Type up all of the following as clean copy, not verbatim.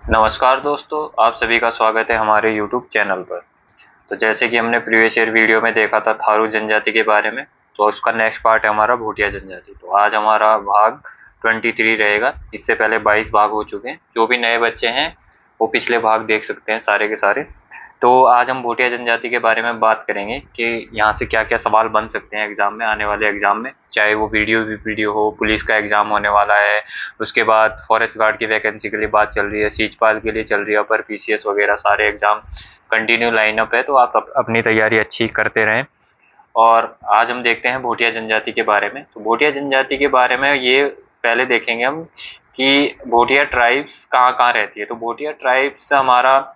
नमस्कार दोस्तों, आप सभी का स्वागत है हमारे YouTube चैनल पर। तो जैसे कि हमने प्रीवियस ईयर वीडियो में देखा था थारू जनजाति के बारे में, तो उसका नेक्स्ट पार्ट है हमारा भूटिया जनजाति। तो आज हमारा भाग 23 रहेगा। इससे पहले 22 भाग हो चुके हैं। जो भी नए बच्चे हैं वो पिछले भाग देख सकते हैं सारे के सारे। तो आज हम भूटिया जनजाति के बारे में बात करेंगे कि यहाँ से क्या क्या सवाल बन सकते हैं एग्जाम में, आने वाले एग्जाम में, चाहे वो वीडियो हो, पुलिस का एग्जाम होने वाला है, उसके बाद फॉरेस्ट गार्ड की वैकेंसी के लिए बात चल रही है, सीजपाल के लिए चल रही है, पर पीसीएस वगैरह सारे एग्जाम कंटिन्यू लाइनअप है। तो आप अपनी तैयारी अच्छी करते रहें। और आज हम देखते हैं भूटिया जनजाति के बारे में। तो भूटिया जनजाति के बारे में ये पहले देखेंगे हम कि भूटिया ट्राइब्स कहाँ कहाँ रहती है। तो भूटिया ट्राइब्स हमारा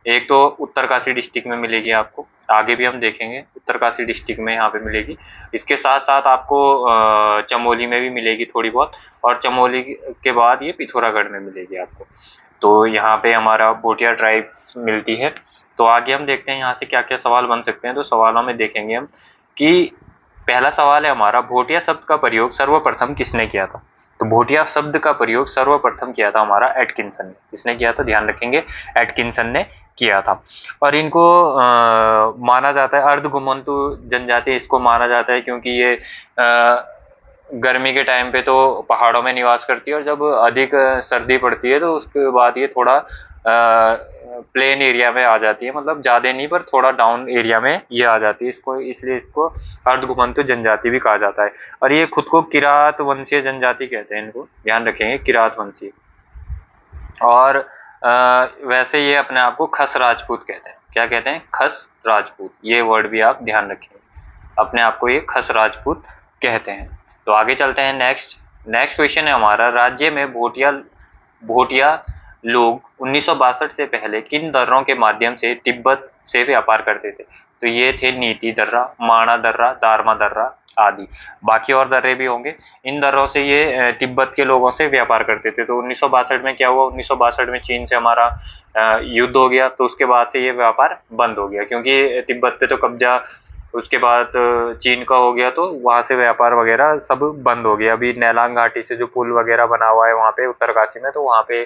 एक तो उत्तरकाशी डिस्ट्रिक्ट में मिलेगी आपको, आगे भी हम देखेंगे उत्तरकाशी डिस्ट्रिक्ट में यहाँ पे मिलेगी। इसके साथ साथ आपको चमोली में भी मिलेगी थोड़ी बहुत, और चमोली के बाद ये पिथौरागढ़ में मिलेगी आपको। तो यहाँ पे हमारा भूटिया ट्राइब्स मिलती है। तो आगे हम देखते हैं यहाँ से क्या क्या सवाल बन सकते हैं। तो सवालों में देखेंगे हम कि पहला सवाल है हमारा, भूटिया शब्द का प्रयोग सर्वप्रथम किसने किया था। तो भूटिया शब्द का प्रयोग सर्वप्रथम किया था हमारा एटकिंसन ने। किसने किया था, ध्यान रखेंगे, एटकिंसन ने किया था। और इनको माना जाता है अर्ध घुमंतु जनजाति, इसको माना जाता है क्योंकि ये गर्मी के टाइम पे तो पहाड़ों में निवास करती है, और जब अधिक सर्दी पड़ती है तो उसके बाद ये थोड़ा प्लेन एरिया में आ जाती है, मतलब ज्यादा नहीं पर थोड़ा डाउन एरिया में ये आ जाती है। इसको इसलिए इसको अर्धघुमंतु जनजाति भी कहा जाता है। और ये खुद को किरात वंशीय जनजाति कहते हैं, इनको ध्यान रखेंगे, किरात वंशीय। और वैसे ये अपने आप को खस राजपूत कहते हैं। क्या कहते हैं, खस राजपूत। ये वर्ड भी आप ध्यान रखेंगे, अपने आप को ये खस राजपूत कहते हैं। तो आगे चलते हैं। नेक्स्ट क्वेश्चन है हमारा, राज्य में भूटिया लोग 1962 से पहले किन दर्रों के माध्यम से तिब्बत से व्यापार करते थे। तो ये थे नीति दर्रा, माणा दर्रा, दारमा दर्रा आदि। बाकी और दर्रे भी होंगे। इन दर्रों से ये तिब्बत के लोगों से व्यापार करते थे। तो 1962 में क्या हुआ, 1962 में चीन से हमारा युद्ध हो गया। तो उसके बाद से ये व्यापार बंद हो गया, क्योंकि तिब्बत पे तो कब्जा उसके बाद चीन का हो गया, तो वहां से व्यापार वगैरह सब बंद हो गया। अभी नैलांग घाटी से जो पुल वगैरह बना हुआ है वहां पे उत्तरकाशी में, तो वहां पे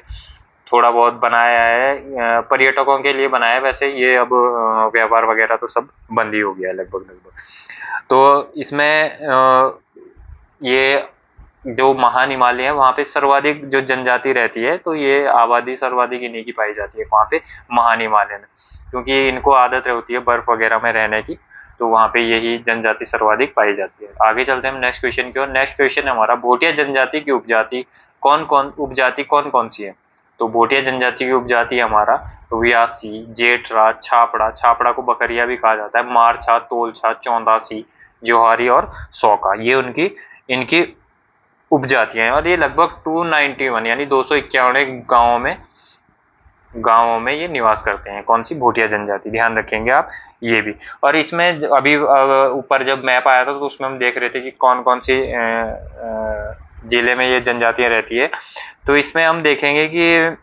थोड़ा बहुत बनाया है, पर्यटकों के लिए बनाया है। वैसे ये अब व्यापार वगैरह तो सब बंद ही हो गया लगभग। तो इसमें ये जो महान हिमालय है वहां पे सर्वाधिक जो जनजाति रहती है, तो ये आबादी सर्वाधिक इन्हीं की पाई जाती है वहां पे महान हिमालय में, क्योंकि इनको आदत होती है बर्फ वगैरह में रहने की। तो वहां पे यही जनजाति सर्वाधिक पाई जाती है। आगे चलते हैं हम नेक्स्ट क्वेश्चन की ओर। नेक्स्ट क्वेश्चन है हमारा, भूटिया जनजाति की उपजाति कौन कौन सी है। तो भूटिया जनजाति की उपजाति हमारा व्यासी, जेठरा, छापड़ा, छापड़ा को बकरिया भी कहा जाता है, मारछा, तोलछा, चौंदासी, जोहारी और सौका, ये उनकी इनकी उपजातियां हैं। और ये लगभग 291 यानी 291 गांवों में ये निवास करते हैं। कौन सी, भूटिया जनजाति, ध्यान रखेंगे आप ये भी। और इसमें अभी ऊपर जब मैप आया था तो उसमें हम देख रहे थे कि कौन कौन सी जिले में ये जनजातियां रहती है। तो इसमें हम देखेंगे कि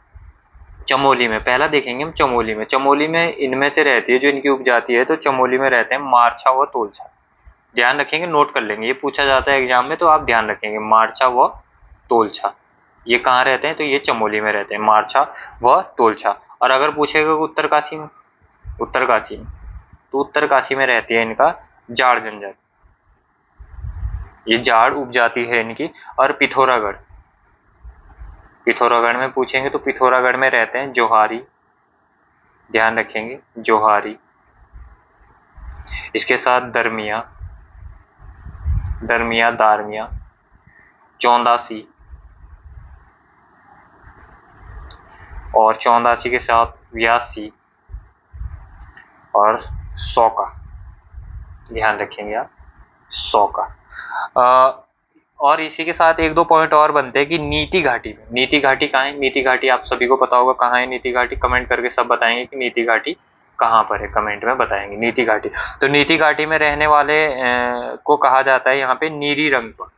चमोली में, पहला देखेंगे हम चमोली में इनमें से रहती है जो इनकी उपजाति है। तो चमोली में रहते हैं मारछा व तोलछा। ध्यान रखेंगे, नोट कर लेंगे, ये पूछा जाता है एग्जाम में, तो आप ध्यान रखेंगे मारछा व तोलछा। ये कहाँ रहते हैं, तो ये चमोली में रहते हैं, मारछा व तोलछा। और अगर पूछेगा उत्तरकाशी में, तो उत्तरकाशी में रहती है इनका जाड़ जनजाति, ये जाड़ उपजाति है इनकी। और पिथौरागढ़ में पूछेंगे तो पिथौरागढ़ में रहते हैं जोहारी, ध्यान रखेंगे, जोहारी। इसके साथ दारमिया, चौंदासी, और चौंदासी के साथ व्यासी और सौका, ध्यान रखेंगे आप, सौका। और इसी के साथ एक दो पॉइंट और बनते हैं कि नीति घाटी कहाँ है। नीति घाटी आप सभी को पता होगा कहाँ है नीति घाटी, कमेंट करके सब बताएंगे कि नीति घाटी कहाँ पर है, कमेंट में बताएंगे नीति घाटी। तो नीति घाटी में रहने वाले को कहा जाता है यहाँ पे नीरी रंगपा।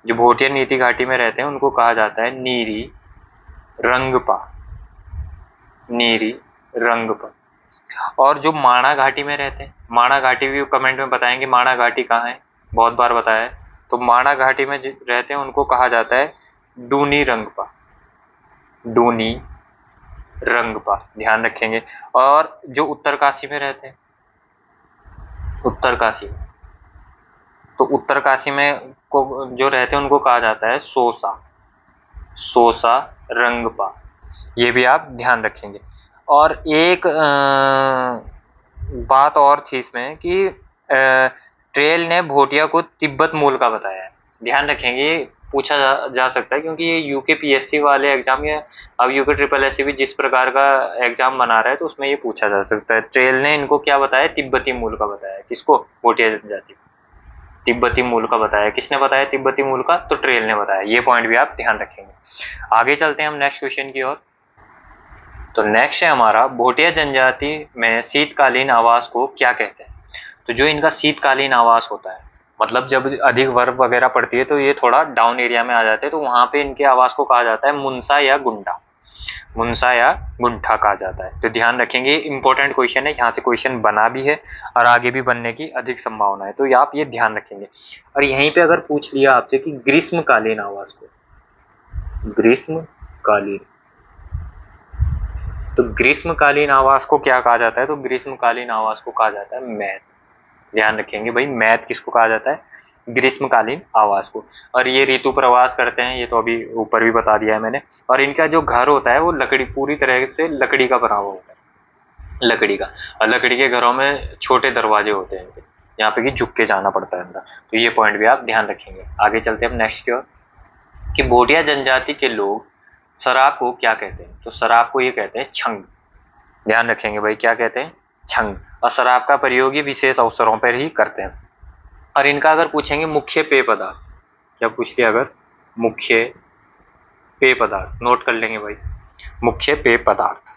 जो भूटिया नीति घाटी में रहते हैं उनको कहा जाता है नीरी रंगपा। और जो माणा घाटी में रहते हैं, माणा घाटी भी कमेंट में बताएंगे माणा घाटी कहाँ है, बहुत बार बताया है। तो माणा घाटी में रहते हैं उनको कहा जाता है डूनी रंगपा। रंगपा, ध्यान रखेंगे। और जो उत्तरकाशी में रहते हैं, उत्तरकाशी, तो उत्तरकाशी में को जो रहते हैं उनको कहा जाता है सोसा, सोसा रंगपा, ये भी आप ध्यान रखेंगे। और एक बात और थी इसमें कि ट्रेल ने भोटिया को तिब्बत मूल का बताया है, ध्यान रखेंगे, पूछा जा सकता है क्योंकि ये यूके पीएससी वाले एग्जाम या अब यूके ट्रिपल एससी भी जिस प्रकार का एग्जाम बना रहा है तो उसमें ये पूछा जा सकता है। ट्रेल ने इनको क्या बताया, तिब्बती मूल का बताया, किसको, भोटिया जनजाति, तिब्बती मूल का बताया। किसने बताया तिब्बती मूल का, तो ट्रेल ने बताया। ये पॉइंट भी आप ध्यान रखेंगे। आगे चलते हैं हम नेक्स्ट क्वेश्चन की ओर। तो नेक्स्ट है हमारा, भोटिया जनजाति में शीतकालीन आवास को क्या कहते हैं। तो जो इनका शीतकालीन आवास होता है, मतलब जब अधिक बर्फ वगैरह पड़ती है तो ये थोड़ा डाउन एरिया में आ जाते हैं, तो वहां पे इनके आवास को कहा जाता है मुनसा या गुंडा, मुनसा या गुंठा कहा जाता है। तो ध्यान रखेंगे, इंपॉर्टेंट क्वेश्चन है, यहाँ से क्वेश्चन बना भी है और आगे भी बनने की अधिक संभावना है, तो आप ये ध्यान रखेंगे। और यहीं पे अगर पूछ लिया आपसे कि ग्रीष्मकालीन आवास को, ग्रीष्मकालीन, तो ग्रीष्मकालीन आवास को क्या कहा जाता है, तो ग्रीष्मकालीन आवास को कहा जाता है मैत, ध्यान रखेंगे भाई, मैत किसको कहा जाता है, ग्रीष्मकालीन आवास को। और ये ऋतु प्रवास करते हैं, ये तो अभी ऊपर भी बता दिया है मैंने। और इनका जो घर होता है वो लकड़ी, पूरी तरह से लकड़ी का बना हुआ होता है, लकड़ी का। और लकड़ी के घरों में छोटे दरवाजे होते हैं इनके, यहाँ पे कि झुक के जाना पड़ता है अंदर। तो ये पॉइंट भी आप ध्यान रखेंगे। आगे चलते हैं हम नेक्स्ट की ओर कि भोटिया जनजाति के लोग शराब को क्या कहते हैं। तो शराब को ये कहते हैं छंग, ध्यान रखेंगे भाई, क्या कहते हैं, छंग। और शराब का प्रयोग ये विशेष अवसरों पर ही करते हैं। और इनका अगर पूछेंगे मुख्य पेय पदार्थ, क्या पूछ लिया अगर, मुख्य पेय पदार्थ, नोट कर लेंगे भाई, मुख्य पेय पदार्थ,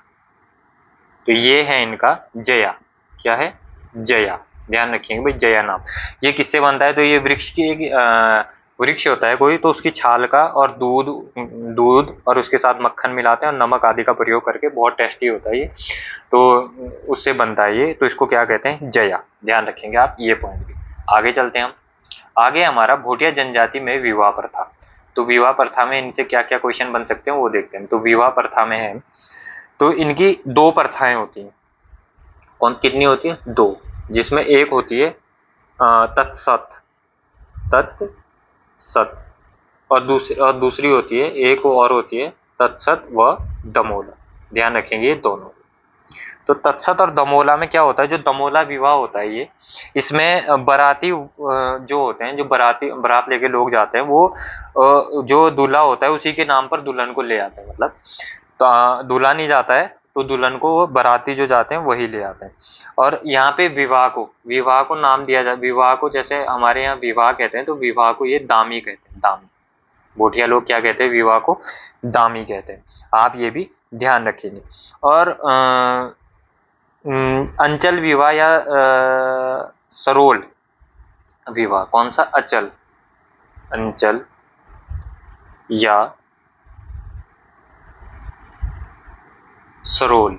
तो ये है इनका जया, क्या है, जया, ध्यान रखिएगा भाई, जया नाम। ये किससे बनता है, तो ये वृक्ष की एक वृक्ष होता है कोई, तो उसकी छाल का और दूध और उसके साथ मक्खन मिलाते हैं और नमक आदि का प्रयोग करके, बहुत टेस्टी होता है ये, तो उससे बनता है ये, तो इसको क्या कहते हैं, जया, ध्यान रखेंगे आप ये पॉइंट भी। आगे चलते हैं हम। आगे हमारा भोटिया जनजाति में विवाह प्रथा। तो विवाह प्रथा में इनसे क्या क्या क्वेश्चन बन सकते हैं वो देखते हैं। तो विवाह प्रथा में है, तो इनकी दो प्रथाएं होती हैं, कौन कितनी होती है, दो, जिसमें एक होती है तत्सत, तत्सत, और दूसरी होती है, एक और होती है तत्सत व दमोला, ध्यान रखेंगे ये दोनों। तो तत्सत और दमोला में क्या होता है, जो दमोला विवाह होता है ये, इसमें बाराती जो होते हैं, जो बारात लेके लोग जाते हैं, वो जो दूल्हा होता है उसी के नाम पर दुल्हन को ले आते हैं, मतलब तो दूल्हा नहीं जाता है, तो दुल्हन को वो बाराती जो जाते हैं वही ले आते हैं। और यहाँ पे विवाह को नाम दिया जाए, विवाह को जैसे हमारे यहाँ विवाह कहते हैं, तो विवाह को ये दामी कहते हैं, दामी। भोटिया लोग क्या कहते हैं, विवाह को दामी कहते हैं, आप ये भी ध्यान रखेंगे। और अंचल विवाह या सरोल विवाह, कौन सा, अचल, अंचल या सरोल,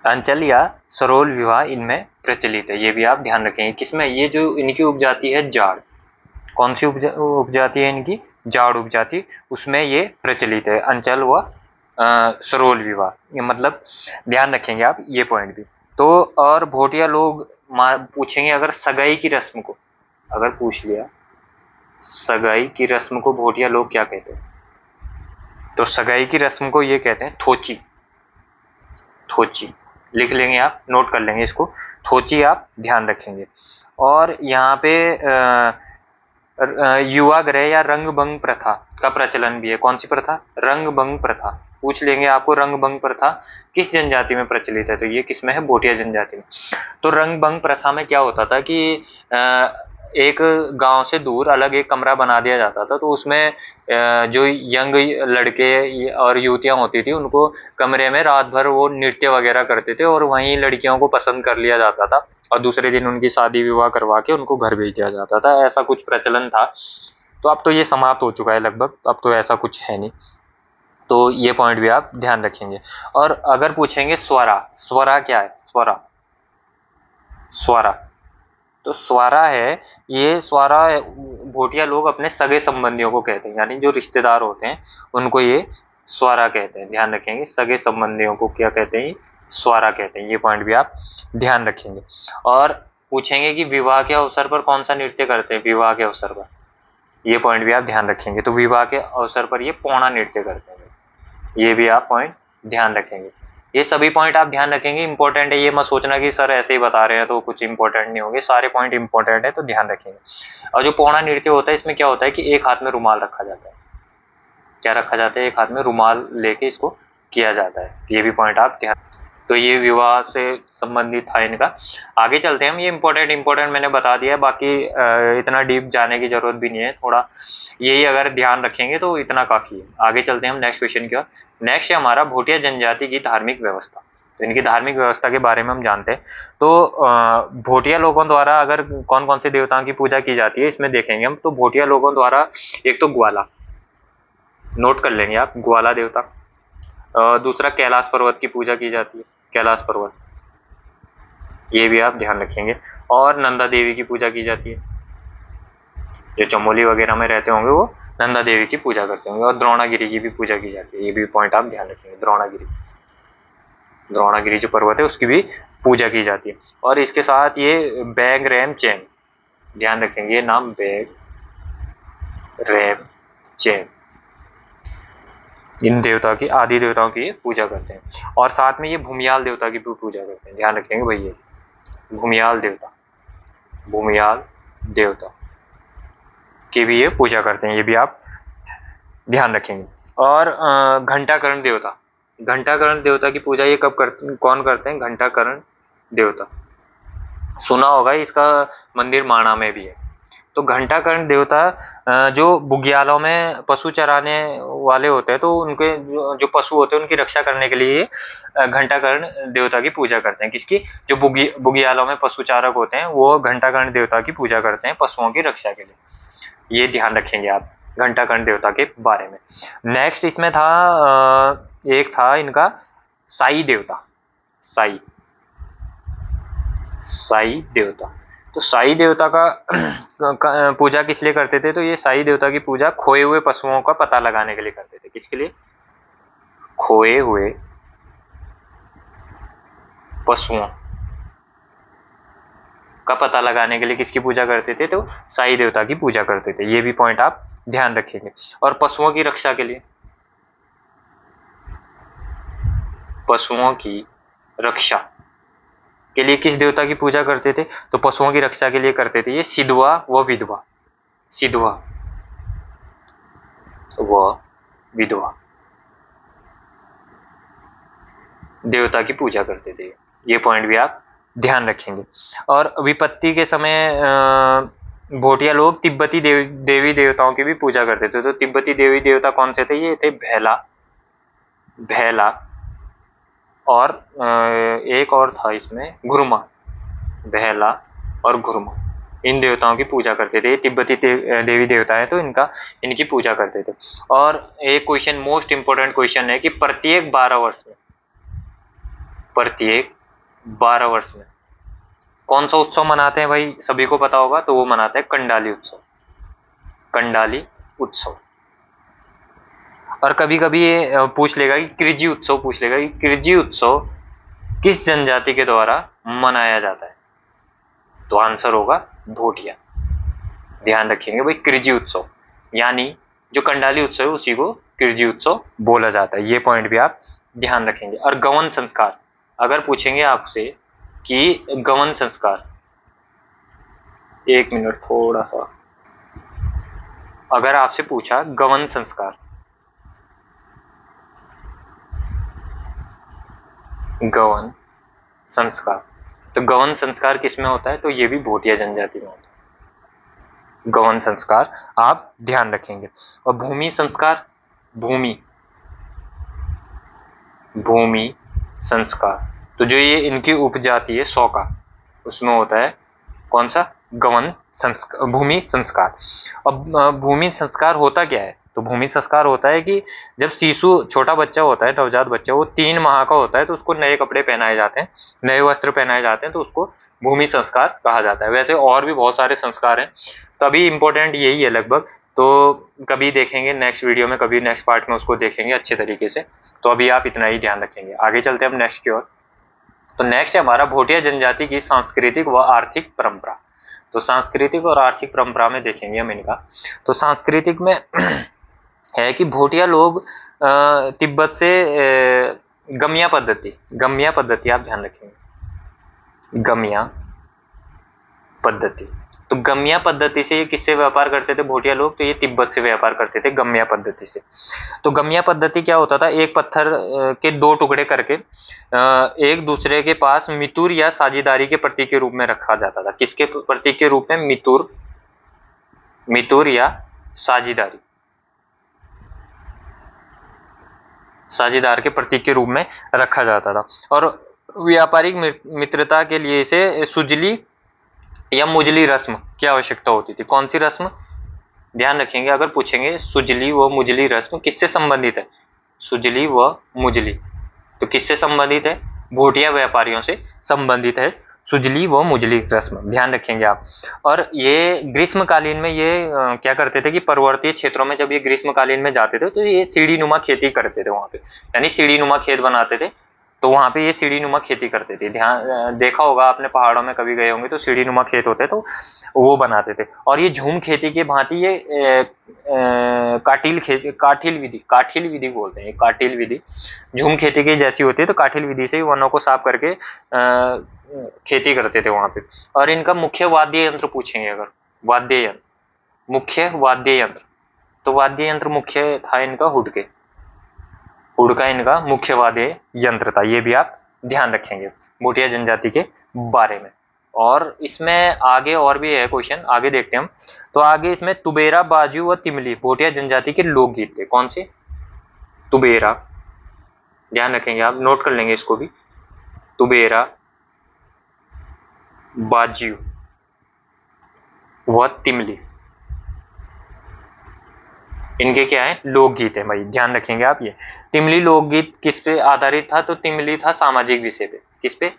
अंचल या सरोल विवाह इनमें प्रचलित है, ये भी आप ध्यान रखेंगे। किसमें, ये जो इनकी उपजाति है जाड़, कौन सी उपजाति है इनकी, जाड़ उपजाति, उसमें ये प्रचलित है, अंचल व सरोल विवाह, ये मतलब ध्यान रखेंगे आप ये पॉइंट भी। तो और भोटिया लोग पूछेंगे अगर सगाई की रस्म को, अगर पूछ लिया सगाई की रस्म को भोटिया लोग क्या कहते हैं, तो सगाई की रस्म को ये कहते हैं थोची, थोची लिख लेंगे आप, नोट कर लेंगे इसको, थोची आप ध्यान रखेंगे। और यहाँ पे युवा गृह या रंगभंग प्रथा का प्रचलन भी है, कौन सी प्रथा, रंगभंग प्रथा, पूछ लेंगे आपको रंगभंग प्रथा किस जनजाति में प्रचलित है, तो ये किसमें है, भोटिया जनजाति में। तो रंगभंग प्रथा में क्या होता था कि एक गांव से दूर अलग एक कमरा बना दिया जाता था, तो उसमें जो यंग लड़के और युवतियां होती थी उनको कमरे में रात भर वो नृत्य वगैरह करते थे और वहीं लड़कियों को पसंद कर लिया जाता था और दूसरे दिन उनकी शादी विवाह करवा के उनको घर भेज दिया जाता था, ऐसा कुछ प्रचलन था। तो अब तो ये समाप्त हो चुका है लगभग, अब तो ऐसा कुछ है नहीं, तो ये पॉइंट भी आप ध्यान रखेंगे। और अगर पूछेंगे स्वरा, स्वरा क्या है, स्वरा, स्वरा, तो स्वारा है, ये स्वारा भोटिया लोग अपने सगे संबंधियों को कहते हैं, यानी जो रिश्तेदार होते हैं उनको ये स्वारा कहते हैं। ध्यान रखेंगे, सगे संबंधियों को क्या कहते हैं, स्वारा कहते हैं। ये पॉइंट भी आप ध्यान रखेंगे। और पूछेंगे कि विवाह के अवसर पर कौन सा नृत्य करते हैं, विवाह के अवसर पर, ये पॉइंट भी आप ध्यान रखेंगे। तो विवाह के अवसर पर ये पौना नृत्य करते हैं, ये भी आप पॉइंट ध्यान रखेंगे। ये सभी पॉइंट आप ध्यान रखेंगे, इंपॉर्टेंट है। ये मत सोचना कि सर ऐसे ही बता रहे हैं तो कुछ इंपॉर्टेंट नहीं होंगे, सारे पॉइंट इंपॉर्टेंट है, तो ध्यान रखेंगे। और जो पौना नृत्य होता है, इसमें क्या होता है कि एक हाथ में रुमाल रखा जाता है। क्या रखा जाता है, एक हाथ में रुमाल लेके इसको किया जाता है। ये भी पॉइंट आप ध्यान। तो ये विवाह से संबंधित था इनका। आगे चलते हैं हम। ये इंपॉर्टेंट मैंने बता दिया है, बाकी इतना डीप जाने की जरूरत भी नहीं है, थोड़ा यही अगर ध्यान रखेंगे तो इतना काफी है। आगे चलते हैं हम नेक्स्ट क्वेश्चन की ओर। नेक्स्ट है हमारा भोटिया जनजाति की धार्मिक व्यवस्था। तो इनकी धार्मिक व्यवस्था के बारे में हम जानते हैं। तो भोटिया लोगों द्वारा अगर कौन कौन से देवताओं की पूजा की जाती है इसमें देखेंगे हम। तो भोटिया लोगों द्वारा एक तो ग्वाला, नोट कर लेंगे आप, ग्वाला देवता। दूसरा कैलाश पर्वत की पूजा की जाती है, कैलाश पर्वत, ये भी आप ध्यान रखेंगे। और नंदा देवी की पूजा की जाती है, जो चमोली वगैरह में रहते होंगे वो नंदा देवी की पूजा करते होंगे। और द्रोणागिरी की भी पूजा की जाती है, ये भी पॉइंट आप ध्यान रखेंगे। द्रोणागिरी जो पर्वत है उसकी भी पूजा की जाती है। और इसके साथ ये बैग रैम चैन, ध्यान रखेंगे ये नाम, बैग रैम चैन, इन देवता की, आदि देवताओं की पूजा करते हैं। और साथ में ये भूमियाल देवता की भी पूजा करते हैं, ध्यान रखेंगे भैया, भूमियाल देवता की भी ये पूजा करते हैं, ये भी आप ध्यान रखेंगे। और घंटाकर्ण देवता की पूजा ये कौन करते हैं, घंटाकर्ण देवता, सुना होगा, इसका मंदिर माणा में भी है। तो घंटाकर्ण देवता जो बुग्यालों में पशु चराने वाले होते हैं, तो उनके जो पशु होते हैं उनकी रक्षा करने के लिए घंटाकर्ण देवता की पूजा करते हैं। किसकी, जो बुग्यालों में पशु चारक होते हैं वो घंटाकर्ण देवता की पूजा करते हैं पशुओं की रक्षा के लिए। ये ध्यान रखेंगे आप घंटाकर्ण देवता के बारे में। नेक्स्ट इसमें था एक था इनका साई देवता, साई देवता। तो साई देवता का पूजा किस लिए करते थे, तो ये साई देवता की पूजा खोए हुए पशुओं का पता लगाने के लिए करते थे। किसके लिए, खोए हुए पशुओं का पता लगाने के लिए किसकी पूजा करते थे, तो साई देवता की पूजा करते थे। ये भी पॉइंट आप ध्यान रखेंगे। और पशुओं की रक्षा के लिए, पशुओं की रक्षा के लिए किस देवता की पूजा करते थे, तो पशुओं की रक्षा के लिए करते थे ये सिद्धवा व विधवा, सिद्धवा व विधवा देवता की पूजा करते थे। ये पॉइंट भी आप ध्यान रखेंगे। और विपत्ति के समय भोटिया लोग तिब्बती देवी देवताओं की भी पूजा करते थे। तो तिब्बती देवी देवता कौन से थे, ये थे भैला और एक और था इसमें घुरमा, भैला और घुरमा, इन देवताओं की पूजा करते थे। तिब्बती देवी देवता है तो इनकी पूजा करते थे। और एक क्वेश्चन, मोस्ट इंपोर्टेंट क्वेश्चन है कि प्रत्येक 12 वर्ष में कौन सा उत्सव मनाते हैं भाई, सभी को पता होगा, तो वो मनाते हैं कंडाली उत्सव। और कभी कभी ये पूछ लेगा कि कृजि उत्सव पूछ लेगा कि कृजि उत्सव किस जनजाति के द्वारा मनाया जाता है, तो आंसर होगा भोटिया। ध्यान रखेंगे भाई, कृजि उत्सव, यानी जो कंडाली उत्सव है उसी को कृजि उत्सव बोला जाता है। ये पॉइंट भी आप ध्यान रखेंगे। और गवन संस्कार, अगर पूछेंगे आपसे कि गवन संस्कार, एक मिनट थोड़ा सा, अगर आपसे पूछा गवन संस्कार, गवन संस्कार, तो गवन संस्कार किस में होता है, तो ये भी भोटिया जनजाति में होता है। गवन संस्कार आप ध्यान रखेंगे। और भूमि संस्कार, भूमि संस्कार, तो जो ये इनकी उपजाति है सौका, उसमें होता है कौन सा, गवन संस्कार, भूमि संस्कार। अब भूमि संस्कार होता क्या है, तो भूमि संस्कार होता है कि जब शिशु, छोटा बच्चा होता है, नवजात बच्चा, वो 3 माह का होता है, तो उसको नए कपड़े पहनाए जाते हैं, नए वस्त्र पहनाए जाते हैं, तो उसको भूमि संस्कार कहा जाता है। वैसे और भी बहुत सारे संस्कार हैं, तो अभी इम्पोर्टेंट यही है लगभग, तो कभी देखेंगे नेक्स्ट वीडियो में, कभी नेक्स्ट पार्ट में उसको देखेंगे अच्छे तरीके से। तो अभी आप इतना ही ध्यान रखेंगे। आगे चलते हैं हम नेक्स्ट की ओर। तो नेक्स्ट है हमारा भोटिया जनजाति की सांस्कृतिक व आर्थिक परंपरा। तो सांस्कृतिक और आर्थिक परंपरा में देखेंगे हम इनका। तो सांस्कृतिक में है कि भोटिया लोग तिब्बत से गमिया पद्धति आप ध्यान रखेंगे, गमिया पद्धति। तो गमिया पद्धति से ये किससे व्यापार करते थे भोटिया लोग? तो ये तिब्बत से व्यापार करते थे गमिया पद्धति से। तो गमिया पद्धति क्या होता था? एक पत्थर के दो टुकड़े करके एक दूसरे के पास मितुर या साझेदारी के प्रतीक के रूप में रखा जाता था। किसके प्रतीक के रूप में? मितुर या साझेदार के प्रतीक के रूप में रखा जाता था। और व्यापारिक मित्रता के लिए इसे सुजली या मुजली रस्म की आवश्यकता होती थी। कौन सी रस्म? ध्यान रखेंगे, अगर पूछेंगे सुजली व मुजली रस्म किससे संबंधित है? सुजली व मुजली तो किससे संबंधित है? भोटिया व्यापारियों से संबंधित है सुजली व मुजली रस्म, ध्यान रखेंगे आप। और ये ग्रीष्मकालीन में ये क्या करते थे कि पर्वतीय क्षेत्रों में जब ये ग्रीष्मकालीन में जाते थे तो ये सीढ़ी नुमा खेती करते थे वहां पे, यानी सीढ़ी नुमा खेत बनाते थे। तो वहां पे ये सीढ़ी नुमा खेती करते थे। ध्यान देखा होगा आपने, पहाड़ों में कभी गए होंगे तो सीढ़ी नुमा खेत होते तो वो बनाते थे। और ये झूम खेती के भांति ये काठिल विधि बोलते हैं, काठिल विधि झूम खेती की जैसी होती है। तो काठिल विधि से वनों को साफ करके खेती करते थे वहां पे। और इनका मुख्य वाद्य यंत्र पूछेंगे अगर, वाद्य यंत्र, मुख्य वाद्य यंत्र, तो वाद्य यंत्र मुख्य था इनका हुडके, हुडका इनका मुख्य वाद्य यंत्र था। ये भी आप ध्यान रखेंगे भोटिया जनजाति के बारे में। और इसमें आगे और भी है क्वेश्चन, आगे देखते हैं हम। तो आगे इसमें तुबेरा, बाजू व तिमली भोटिया जनजाति के लोकगीत थे। कौन से? तुबेरा, ध्यान रखेंगे आप, नोट कर लेंगे इसको भी। तुबेरा, बाजू व तिमली, इनके क्या है? लोकगीत है भाई, ध्यान रखेंगे आप ये। तिमली लोकगीत किस पे आधारित था? तो तिमली था सामाजिक विषय पे। किस पे?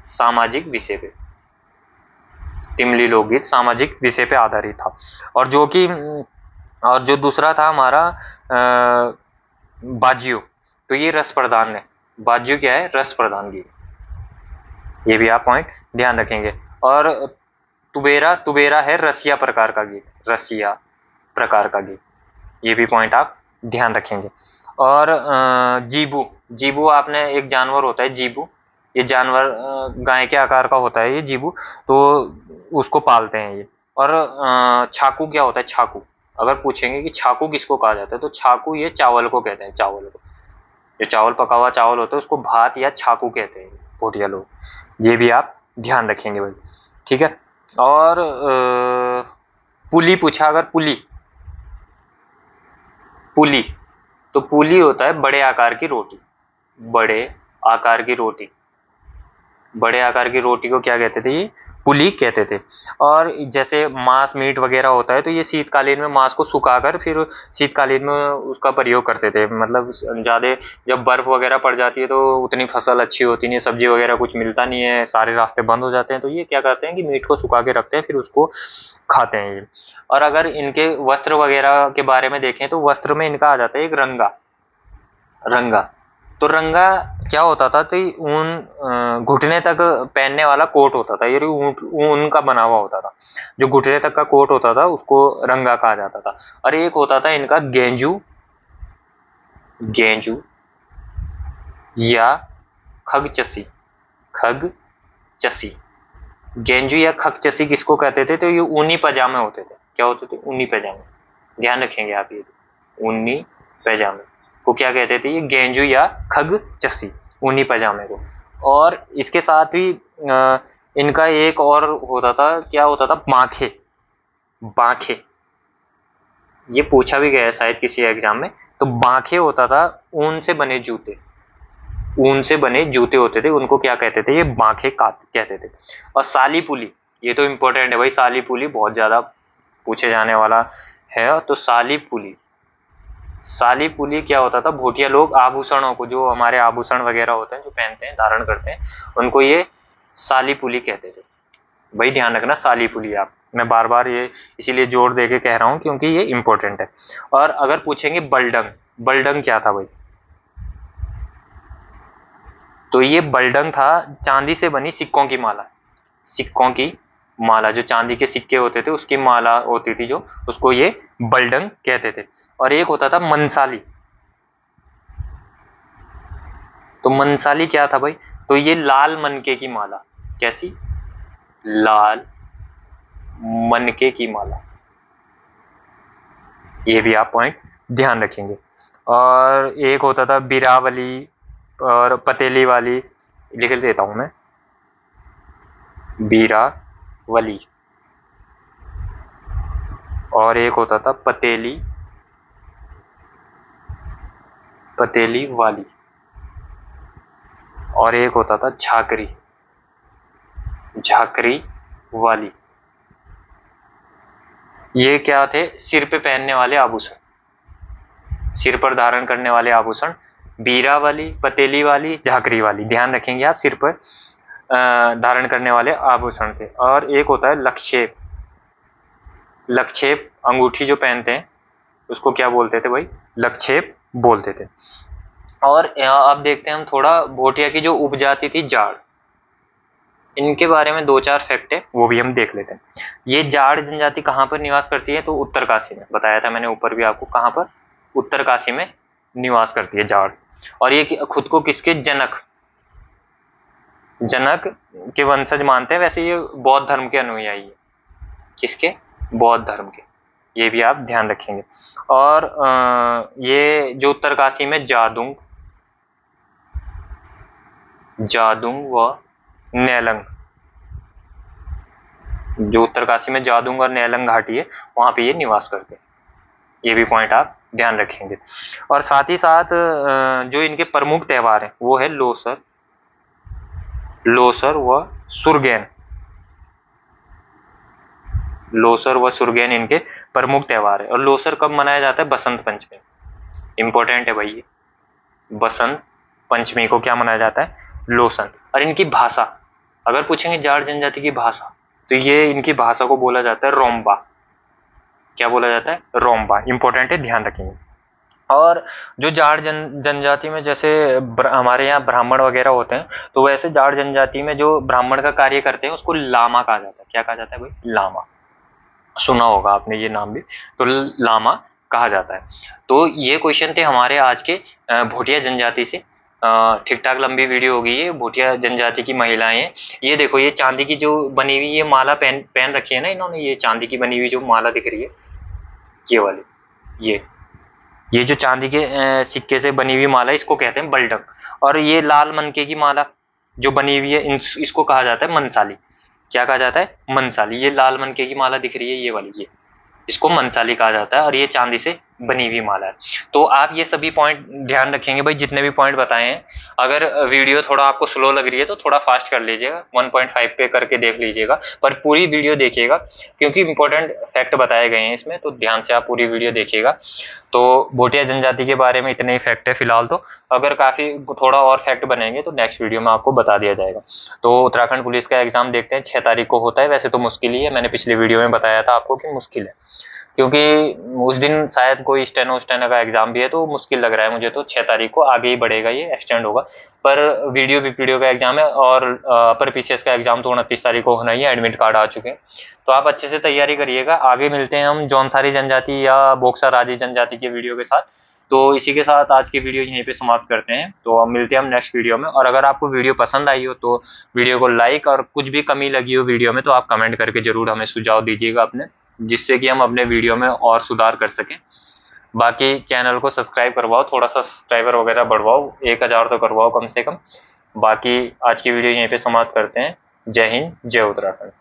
सामाजिक विषय पे। तिमली लोकगीत सामाजिक विषय पे आधारित था। और जो दूसरा था हमारा बाजियो, तो ये रस प्रधान है। बाजियो क्या है? रस प्रधान गीत। ये भी आप पॉइंट ध्यान रखेंगे। और तुबेरा है रसिया प्रकार का गीत, रसिया प्रकार का गीत। ये भी पॉइंट आप ध्यान रखेंगे। और जीबू आपने, एक जानवर होता है जीबू, ये जानवर गाय के आकार का होता है ये जीबू, तो उसको पालते हैं ये। और छाकू क्या होता है? छाकू, अगर पूछेंगे कि छाकू किसको कहा जाता है, तो छाकू ये चावल को कहते हैं। चावल को, जो चावल पका हुआ चावल होता है उसको भात या छाकू कहते हैं भोटिया लोग। ये भी आप ध्यान रखेंगे भाई, ठीक है। और पुली पूछा अगर, पुली तो पुली होता है बड़े आकार की रोटी, बड़े आकार की रोटी, बड़े आकार की रोटी को क्या कहते थे? ये पुली कहते थे। और जैसे मांस मीट वगैरह होता है तो ये शीतकालीन में मांस को सुखाकर फिर शीतकालीन में उसका प्रयोग करते थे। मतलब ज्यादा जब बर्फ वगैरह पड़ जाती है तो उतनी फसल अच्छी होती नहीं है, सब्जी वगैरह कुछ मिलता नहीं है, सारे रास्ते बंद हो जाते हैं, तो ये क्या करते हैं कि मीट को सुखा के रखते हैं फिर उसको खाते हैं ये। और अगर इनके वस्त्र वगैरह के बारे में देखें तो वस्त्र में इनका आ जाता है एक रंगा। तो रंगा क्या होता था? तो ऊन घुटने तक पहनने वाला कोट होता था, ये ऊन का बना हुआ होता था। जो घुटने तक का कोट होता था उसको रंगा कहा जाता था। और एक होता था इनका गेंजू या खगचसी। गेंजू या खगचसी किसको कहते थे? तो ये ऊनी पजामे होते थे। क्या होते थे? ऊनी पजामे, ध्यान रखेंगे आप ये, ऊनी पजामे को क्या कहते थे? ये गेंजू या खगचसी, ऊनी पजामे को। और इसके साथ ही इनका एक और होता था, क्या होता था? बांखे, ये पूछा भी गया है शायद किसी एग्जाम में। तो बांखे होता था ऊन से बने जूते होते थे, उनको क्या कहते थे? ये बांखे कहते थे। और साली पुली, ये तो इंपॉर्टेंट है भाई, साली पुली बहुत ज्यादा पूछे जाने वाला है। तो साली पुली क्या होता था? भोटिया लोग आभूषणों को, जो हमारे आभूषण वगैरह होते हैं जो पहनते हैं, धारण करते हैं, उनको ये साली पुली कहते थे। भाई ध्यान रखना साली पुली आप, मैं बार बार ये इसीलिए जोर दे के कह रहा हूँ क्योंकि ये इंपॉर्टेंट है। और अगर पूछेंगे बलडंग, बलडंग क्या था भाई, तो ये बलडंग था चांदी से बनी सिक्कों की माला, सिक्कों की माला, जो चांदी के सिक्के होते थे उसकी माला होती थी जो, उसको ये बलडंग कहते थे। और एक होता था मनसाली, तो मनसाली क्या था भाई, तो ये लाल मनके की माला, कैसी, लाल मनके की माला, ये भी आप पॉइंट ध्यान रखेंगे। और एक होता था बिरावली और पतेली वाली, लिख देता हूं मैं, बीरावली। और एक होता था पतेली, पतेली वाली। और एक होता था झाकरी, झाकरी वाली। ये क्या थे, सिर पे पहनने वाले आभूषण, सिर पर धारण करने वाले आभूषण, बीरा वाली, पतेली वाली, झाकरी वाली, ध्यान रखेंगे आप, सिर पर धारण करने वाले आभूषण थे। और एक होता है लक्षेप, लक्षेप अंगूठी जो पहनते हैं उसको क्या बोलते थे भाई, लक्षेप बोलते थे। और अब देखते हैं हम थोड़ा भोटिया की जो उपजाति थी जाड़, इनके बारे में 2-4 फैक्ट है वो भी हम देख लेते हैं। ये जाड़ जनजाति कहाँ पर निवास करती है, तो उत्तरकाशी में, बताया था मैंने ऊपर भी आपको, कहाँ पर, उत्तरकाशी में निवास करती है जाड़। और ये खुद को किसके, जनक, जनक के वंशज मानते हैं। वैसे ये बौद्ध धर्म के अनुयायी है, किसके, बौद्ध धर्म के, ये भी आप ध्यान रखेंगे। और ये जो उत्तरकाशी में जादुंग, जादुंग व नेलंग, जो उत्तरकाशी में जादुंग और नेलंग घाटी है वहां पे ये निवास करते हैं, ये भी पॉइंट आप ध्यान रखेंगे। और साथ ही साथ जो इनके प्रमुख त्योहार हैं वो है लोसर, लोसर व सुरगैन, लोसर व सुरगैन इनके प्रमुख त्योहार है। और लोसर कब मनाया जाता है, बसंत पंचमी, इंपॉर्टेंट है भाई ये, बसंत पंचमी को क्या मनाया जाता है, लोसन। और इनकी भाषा, अगर पूछेंगे जाट जनजाति की भाषा, तो ये इनकी भाषा को बोला जाता है रोम्बा, क्या बोला जाता है, रोम्बा, इंपॉर्टेंट है, ध्यान रखेंगे। और जो जाट जनजाति में जैसे हमारे यहाँ ब्राह्मण वगैरह होते हैं, तो वैसे जाट जनजाति में जो ब्राह्मण का कार्य करते हैं उसको लामा कहा जाता है, क्या कहा जाता है भाई, लामा, सुना होगा आपने ये नाम भी, तो लामा कहा जाता है। तो ये क्वेश्चन थे हमारे आज के भोटिया जनजाति से। ठीक ठाक लंबी वीडियो होगी ये, भोटिया जनजाति की महिलाएं हैं। ये देखो, ये चांदी की जो बनी हुई ये माला पहन रखी है ना इन्होंने, ये चांदी की बनी हुई जो माला दिख रही है, ये वाली, ये जो चांदी के सिक्के से बनी हुई माला, इसको कहते हैं बलडक। और ये लाल मनके की माला जो बनी हुई है, इसको कहा जाता है मनसाली, क्या कहा जाता है, मनसाली। ये लाल मनके की माला दिख रही है ये वाली, ये इसको मनसाली कहा जाता है, और ये चांदी से बनी हुई माला है। तो आप ये सभी पॉइंट ध्यान रखेंगे भाई, जितने भी पॉइंट बताए हैं। अगर वीडियो थोड़ा आपको स्लो लग रही है तो थोड़ा फास्ट कर लीजिएगा, 1.5 पे करके देख लीजिएगा, पर पूरी वीडियो देखिएगा क्योंकि इंपॉर्टेंट फैक्ट बताए गए हैं इसमें, तो ध्यान से आप पूरी वीडियो देखिएगा। तो भोटिया जनजाति के बारे में इतने ही फैक्ट है फिलहाल, तो अगर काफी थोड़ा और फैक्ट बनेंगे तो नेक्स्ट वीडियो में आपको बता दिया जाएगा। तो उत्तराखंड पुलिस का एग्जाम देखते हैं, 6 तारीख को होता है। वैसे तो मुश्किल ही है, मैंने पिछली वीडियो में बताया था आपको कि मुश्किल है, क्योंकि उस दिन शायद कोई स्टेनो का एग्जाम भी है, तो मुश्किल लग रहा है मुझे। तो 6 तारीख को आगे ही बढ़ेगा, ये एक्सटेंड होगा। पर वीडियो का एग्जाम है, और अपर पीसीएस का एग्जाम तो 29 तारीख को होना ही है, एडमिट कार्ड आ चुके हैं। तो आप अच्छे से तैयारी करिएगा। आगे मिलते हैं हम जौनसारी जनजाति या बोक्सा राजी जनजाति के वीडियो के साथ। तो इसी के साथ आज की वीडियो यहीं पे समाप्त करते हैं। तो अब मिलते हैं हम नेक्स्ट वीडियो में। और अगर आपको वीडियो पसंद आई हो तो वीडियो को लाइक, और कुछ भी कमी लगी हो वीडियो में तो आप कमेंट करके जरूर हमें सुझाव दीजिएगा अपने, जिससे कि हम अपने वीडियो में और सुधार कर सकें। बाकी चैनल को सब्सक्राइब करवाओ, थोड़ा सा सब्सक्राइबर वगैरह बढ़वाओ, 1000 तो करवाओ कम से कम। बाकी आज की वीडियो यहीं पे समाप्त करते हैं। जय हिंद, जय उत्तराखंड।